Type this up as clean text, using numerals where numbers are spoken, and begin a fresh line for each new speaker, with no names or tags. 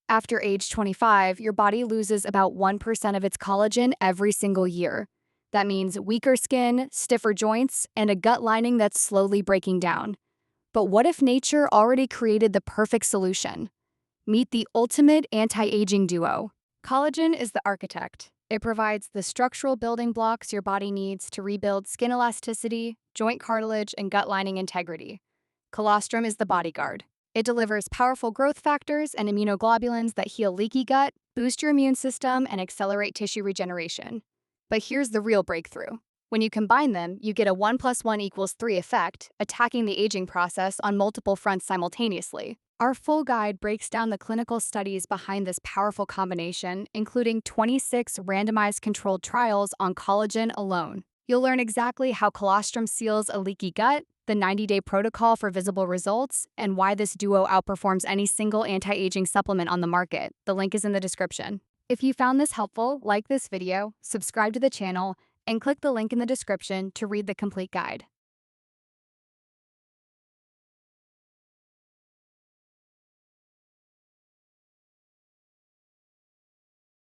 After age 25, your body loses about 1% of its collagen every single year. That means weaker skin, stiffer joints, and a gut lining that's slowly breaking down. But what if nature already created the perfect solution? Meet the ultimate anti-aging duo. Collagen is the architect. It provides the structural building blocks your body needs to rebuild skin elasticity, joint cartilage, and gut lining integrity. Colostrum is the bodyguard. It delivers powerful growth factors and immunoglobulins that heal leaky gut, boost your immune system, and accelerate tissue regeneration. But here's the real breakthrough. When you combine them, you get a 1 plus 1 equals 3 effect, attacking the aging process on multiple fronts simultaneously. Our full guide breaks down the clinical studies behind this powerful combination, including 26 randomized controlled trials on collagen alone. You'll learn exactly how colostrum seals a leaky gut, the 90-day protocol for visible results, and why this duo outperforms any single anti-aging supplement on the market. The link is in the description. If you found this helpful, like this video, subscribe to the channel, and click the link in the description to read the complete guide.